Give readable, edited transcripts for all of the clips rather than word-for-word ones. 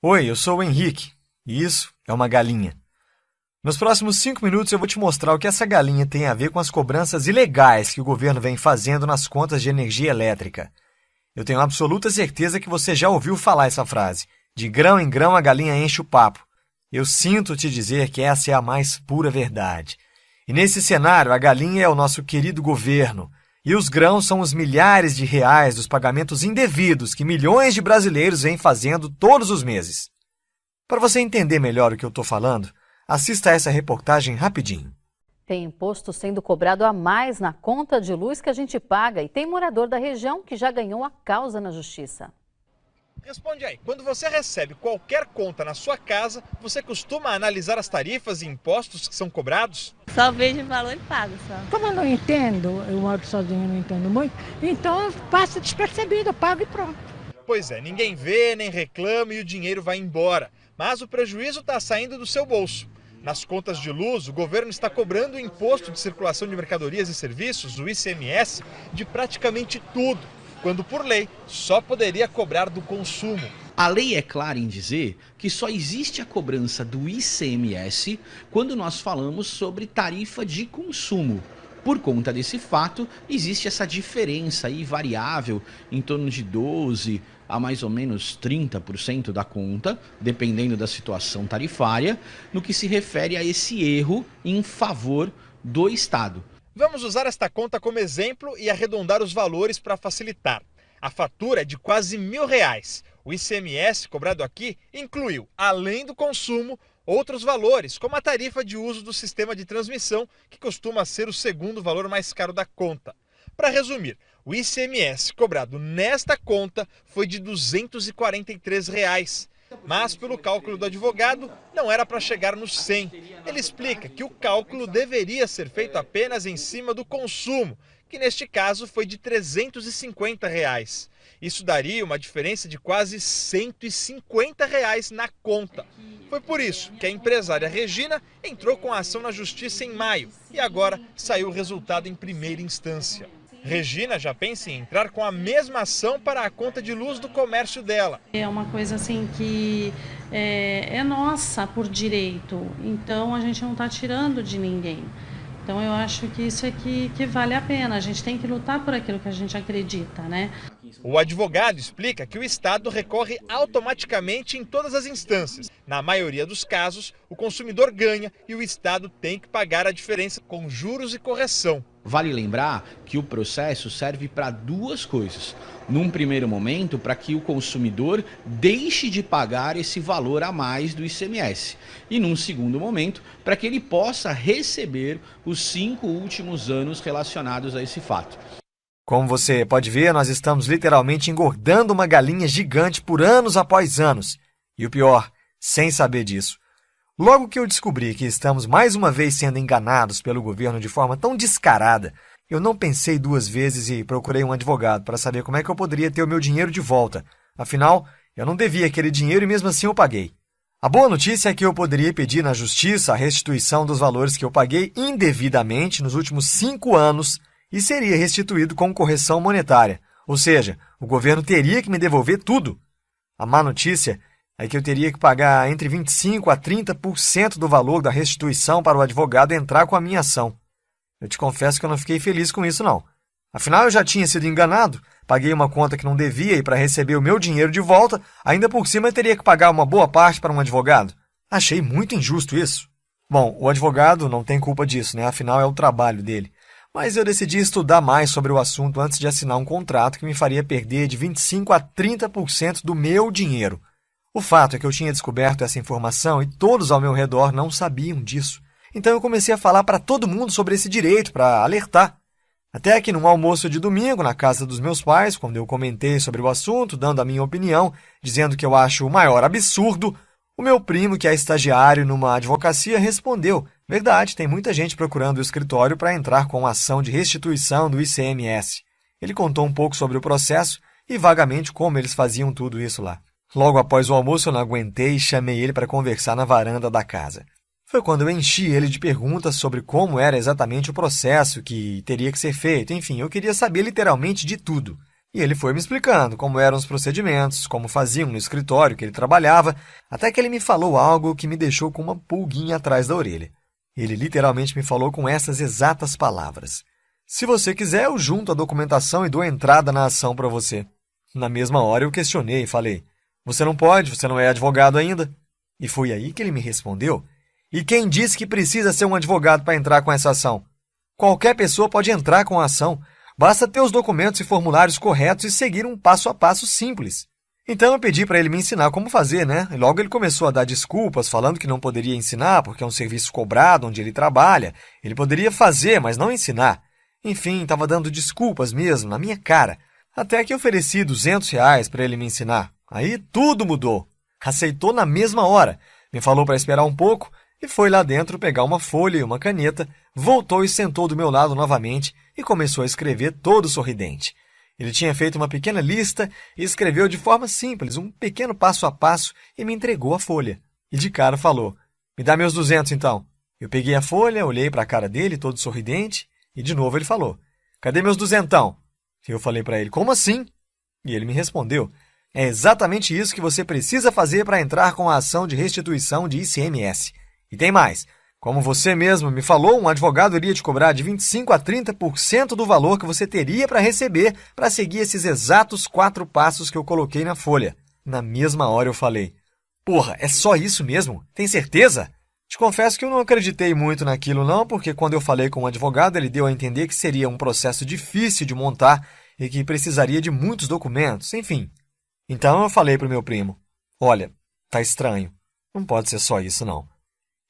Oi, eu sou o Henrique, e isso é uma galinha. Nos próximos 5 minutos eu vou te mostrar o que essa galinha tem a ver com as cobranças ilegais que o governo vem fazendo nas contas de energia elétrica. Eu tenho absoluta certeza que você já ouviu falar essa frase. De grão em grão a galinha enche o papo. Eu sinto te dizer que essa é a mais pura verdade. E nesse cenário, a galinha é o nosso querido governo. E os grãos são os milhares de reais dos pagamentos indevidos que milhões de brasileiros vêm fazendo todos os meses. Para você entender melhor o que eu estou falando, assista a essa reportagem rapidinho. Tem imposto sendo cobrado a mais na conta de luz que a gente paga e tem morador da região que já ganhou a causa na justiça. Responde aí, quando você recebe qualquer conta na sua casa, você costuma analisar as tarifas e impostos que são cobrados? Só vejo o valor e pago só. Como eu não entendo, eu moro sozinha, não entendo muito, então passa despercebido, eu pago e pronto. Pois é, ninguém vê, nem reclama e o dinheiro vai embora. Mas o prejuízo está saindo do seu bolso. Nas contas de luz, o governo está cobrando o imposto de circulação de mercadorias e serviços, o ICMS, de praticamente tudo, quando por lei só poderia cobrar do consumo. A lei é clara em dizer que só existe a cobrança do ICMS quando nós falamos sobre tarifa de consumo. Por conta desse fato, existe essa diferença aí variável em torno de 12% a mais ou menos 30% da conta, dependendo da situação tarifária, no que se refere a esse erro em favor do Estado. Vamos usar esta conta como exemplo e arredondar os valores para facilitar. A fatura é de quase R$1.000. O ICMS cobrado aqui incluiu, além do consumo, outros valores, como a tarifa de uso do sistema de transmissão, que costuma ser o segundo valor mais caro da conta. Para resumir, o ICMS cobrado nesta conta foi de R$243. Mas, pelo cálculo do advogado, não era para chegar nos 100. Ele explica que o cálculo deveria ser feito apenas em cima do consumo, que neste caso foi de R$350. Isso daria uma diferença de quase R$150 na conta. Foi por isso que a empresária Regina entrou com a ação na justiça em maio e agora saiu o resultado em primeira instância. Regina já pensa em entrar com a mesma ação para a conta de luz do comércio dela. É uma coisa assim que é nossa por direito, então a gente não está tirando de ninguém. Então eu acho que isso é que vale a pena, a gente tem que lutar por aquilo que a gente acredita, né? O advogado explica que o Estado recorre automaticamente em todas as instâncias. Na maioria dos casos, o consumidor ganha e o Estado tem que pagar a diferença com juros e correção. Vale lembrar que o processo serve para duas coisas. Num primeiro momento, para que o consumidor deixe de pagar esse valor a mais do ICMS. E num segundo momento, para que ele possa receber os 5 últimos anos relacionados a esse fato. Como você pode ver, nós estamos literalmente engordando uma galinha gigante por anos após anos. E o pior, sem saber disso. Logo que eu descobri que estamos mais uma vez sendo enganados pelo governo de forma tão descarada, eu não pensei 2 vezes e procurei um advogado para saber como é que eu poderia ter o meu dinheiro de volta. Afinal, eu não devia aquele dinheiro e mesmo assim eu paguei. A boa notícia é que eu poderia pedir na justiça a restituição dos valores que eu paguei indevidamente nos últimos 5 anos e seria restituído com correção monetária. Ou seja, o governo teria que me devolver tudo. A má notícia é que eu teria que pagar entre 25% a 30% do valor da restituição para o advogado entrar com a minha ação. Eu te confesso que eu não fiquei feliz com isso, não. Afinal, eu já tinha sido enganado, paguei uma conta que não devia e para receber o meu dinheiro de volta, ainda por cima eu teria que pagar uma boa parte para um advogado. Achei muito injusto isso. Bom, o advogado não tem culpa disso, né? Afinal, é o trabalho dele. Mas eu decidi estudar mais sobre o assunto antes de assinar um contrato que me faria perder de 25% a 30% do meu dinheiro. O fato é que eu tinha descoberto essa informação e todos ao meu redor não sabiam disso. Então eu comecei a falar para todo mundo sobre esse direito, para alertar. Até que num almoço de domingo, na casa dos meus pais, quando eu comentei sobre o assunto, dando a minha opinião, dizendo que eu acho o maior absurdo, o meu primo, que é estagiário numa advocacia, respondeu: verdade, tem muita gente procurando o escritório para entrar com ação de restituição do ICMS. Ele contou um pouco sobre o processo e vagamente como eles faziam tudo isso lá. Logo após o almoço eu não aguentei e chamei ele para conversar na varanda da casa. Foi quando eu enchi ele de perguntas sobre como era exatamente o processo que teria que ser feito. Enfim, eu queria saber literalmente de tudo. E ele foi me explicando como eram os procedimentos, como faziam no escritório que ele trabalhava, até que ele me falou algo que me deixou com uma pulguinha atrás da orelha. Ele literalmente me falou com essas exatas palavras: se você quiser, eu junto a documentação e dou entrada na ação para você. Na mesma hora eu questionei e falei: você não pode, você não é advogado ainda. E foi aí que ele me respondeu: e quem disse que precisa ser um advogado para entrar com essa ação? Qualquer pessoa pode entrar com a ação. Basta ter os documentos e formulários corretos e seguir um passo a passo simples. Então eu pedi para ele me ensinar como fazer, né? E logo ele começou a dar desculpas, falando que não poderia ensinar porque é um serviço cobrado onde ele trabalha. Ele poderia fazer, mas não ensinar. Enfim, estava dando desculpas mesmo, na minha cara. Até que ofereci R$200 para ele me ensinar. Aí tudo mudou. Aceitou na mesma hora. Me falou para esperar um pouco e foi lá dentro pegar uma folha e uma caneta, voltou e sentou do meu lado novamente e começou a escrever todo sorridente. Ele tinha feito uma pequena lista e escreveu de forma simples, um pequeno passo a passo, e me entregou a folha. E de cara falou: me dá meus 200 então. Eu peguei a folha, olhei para a cara dele, todo sorridente, e de novo ele falou: cadê meus 200? E eu falei para ele: como assim? E ele me respondeu: é exatamente isso que você precisa fazer para entrar com a ação de restituição de ICMS. E tem mais. Como você mesmo me falou, um advogado iria te cobrar de 25% a 30% do valor que você teria para receber para seguir esses exatos 4 passos que eu coloquei na folha. Na mesma hora eu falei: porra, é só isso mesmo? Tem certeza? Te confesso que eu não acreditei muito naquilo não, porque quando eu falei com o advogado, ele deu a entender que seria um processo difícil de montar e que precisaria de muitos documentos, enfim. Então eu falei para o meu primo: olha, tá estranho, não pode ser só isso não.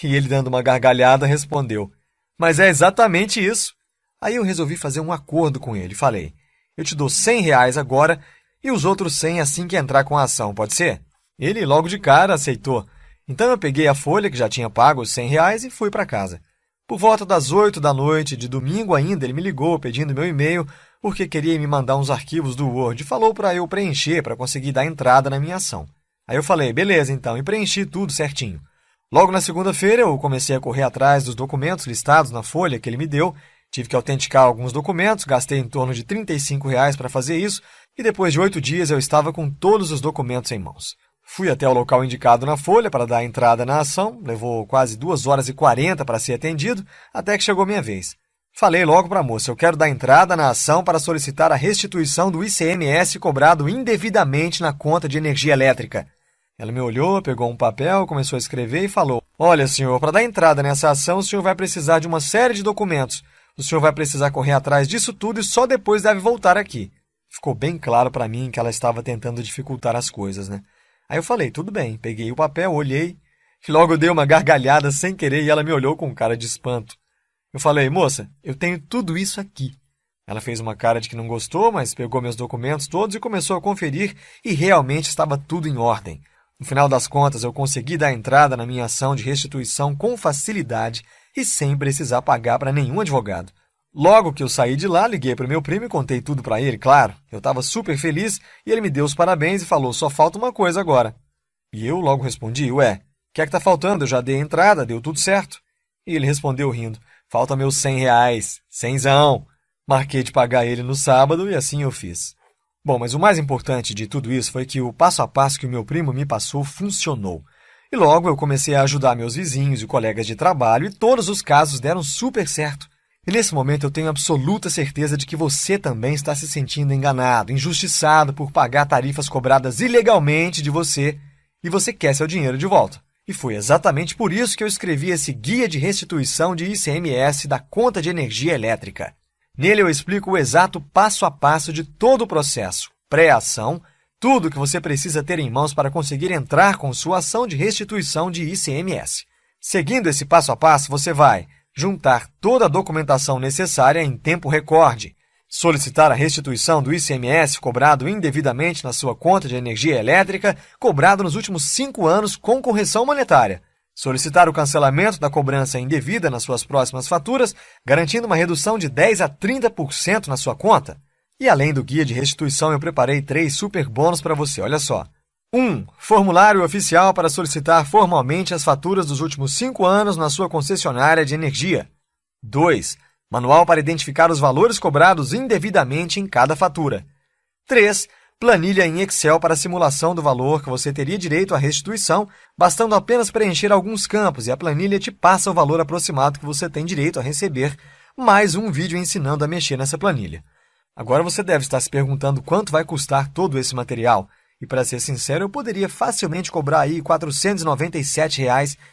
E ele, dando uma gargalhada, respondeu: mas é exatamente isso. Aí eu resolvi fazer um acordo com ele. Falei: eu te dou R$100 agora e os outros 100 assim que entrar com a ação, pode ser? Ele logo de cara aceitou. Então eu peguei a folha que já tinha pago os R$100 e fui para casa. Por volta das 8 da noite, de domingo ainda, ele me ligou pedindo meu e-mail porque queria me mandar uns arquivos do Word e falou para eu preencher para conseguir dar entrada na minha ação. Aí eu falei: beleza então, e preenchi tudo certinho. Logo na segunda-feira, eu comecei a correr atrás dos documentos listados na folha que ele me deu. Tive que autenticar alguns documentos, gastei em torno de R$35 para fazer isso, e depois de 8 dias eu estava com todos os documentos em mãos. Fui até o local indicado na folha para dar entrada na ação, levou quase 2h40 para ser atendido, até que chegou minha vez. Falei logo para a moça: eu quero dar entrada na ação para solicitar a restituição do ICMS cobrado indevidamente na conta de energia elétrica. Ela me olhou, pegou um papel, começou a escrever e falou: olha, senhor, para dar entrada nessa ação, o senhor vai precisar de uma série de documentos. O senhor vai precisar correr atrás disso tudo e só depois deve voltar aqui. Ficou bem claro para mim que ela estava tentando dificultar as coisas, né? Aí eu falei: tudo bem. Peguei o papel, olhei, e logo eu dei uma gargalhada sem querer e ela me olhou com cara de espanto. Eu falei: moça, eu tenho tudo isso aqui. Ela fez uma cara de que não gostou, mas pegou meus documentos todos e começou a conferir e realmente estava tudo em ordem. No final das contas, eu consegui dar entrada na minha ação de restituição com facilidade e sem precisar pagar para nenhum advogado. Logo que eu saí de lá, liguei para o meu primo e contei tudo para ele, claro. Eu estava super feliz e ele me deu os parabéns e falou: só falta uma coisa agora. E eu logo respondi: ué, o que é que tá faltando? Eu já dei a entrada, deu tudo certo. E ele respondeu rindo: falta meus R$100, 100zão. Marquei de pagar ele no sábado e assim eu fiz. Bom, mas o mais importante de tudo isso foi que o passo a passo que o meu primo me passou funcionou. E logo eu comecei a ajudar meus vizinhos e colegas de trabalho e todos os casos deram super certo. E nesse momento eu tenho absoluta certeza de que você também está se sentindo enganado, injustiçado por pagar tarifas cobradas ilegalmente de você e você quer seu dinheiro de volta. E foi exatamente por isso que eu escrevi esse guia de restituição de ICMS da conta de energia elétrica. Nele eu explico o exato passo a passo de todo o processo, pré-ação, tudo que você precisa ter em mãos para conseguir entrar com sua ação de restituição de ICMS. Seguindo esse passo a passo, você vai juntar toda a documentação necessária em tempo recorde, solicitar a restituição do ICMS cobrado indevidamente na sua conta de energia elétrica, cobrado nos últimos 5 anos com correção monetária, solicitar o cancelamento da cobrança indevida nas suas próximas faturas, garantindo uma redução de 10% a 30% na sua conta. E além do guia de restituição, eu preparei 3 super bônus para você, olha só. 1. Formulário oficial para solicitar formalmente as faturas dos últimos 5 anos na sua concessionária de energia. 2. Manual para identificar os valores cobrados indevidamente em cada fatura. 3. Planilha em Excel para simulação do valor que você teria direito à restituição, bastando apenas preencher alguns campos e a planilha te passa o valor aproximado que você tem direito a receber, mais um vídeo ensinando a mexer nessa planilha. Agora você deve estar se perguntando quanto vai custar todo esse material. E para ser sincero, eu poderia facilmente cobrar aí R$ 497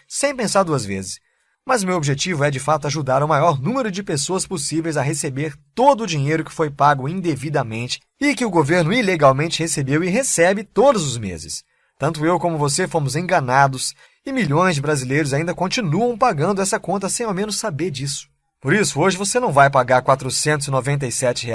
sem pensar duas vezes. Mas meu objetivo é de fato ajudar o maior número de pessoas possíveis a receber todo o dinheiro que foi pago indevidamente e que o governo ilegalmente recebeu e recebe todos os meses. Tanto eu como você fomos enganados e milhões de brasileiros ainda continuam pagando essa conta sem ao menos saber disso. Por isso, hoje você não vai pagar R$ 497,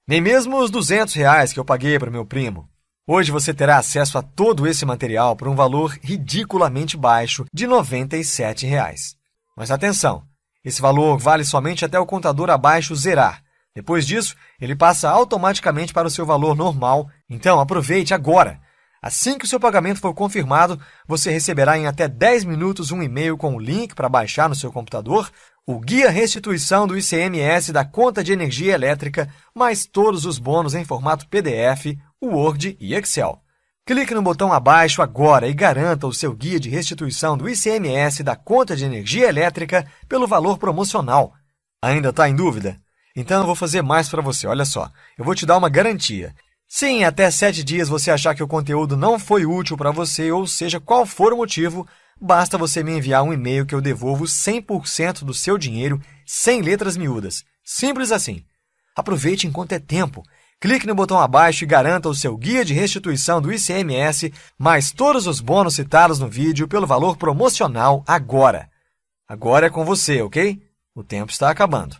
nem mesmo os R$ 200 que eu paguei para o meu primo. Hoje você terá acesso a todo esse material por um valor ridiculamente baixo de R$ 97. Mas atenção, esse valor vale somente até o contador abaixo zerar. Depois disso, ele passa automaticamente para o seu valor normal, então aproveite agora! Assim que o seu pagamento for confirmado, você receberá em até 10 minutos um e-mail com o link para baixar no seu computador o Guia Restituição do ICMS da conta de energia elétrica, mais todos os bônus em formato PDF, Word e Excel. Clique no botão abaixo agora e garanta o seu guia de restituição do ICMS da conta de energia elétrica pelo valor promocional. Ainda está em dúvida? Então eu vou fazer mais para você, olha só. Eu vou te dar uma garantia. Se em até 7 dias você achar que o conteúdo não foi útil para você, ou seja, qual for o motivo, basta você me enviar um e-mail que eu devolvo 100% do seu dinheiro, sem letras miúdas. Simples assim. Aproveite enquanto é tempo. Clique no botão abaixo e garanta o seu guia de restituição do ICMS, mais todos os bônus citados no vídeo pelo valor promocional agora. Agora é com você, ok? O tempo está acabando.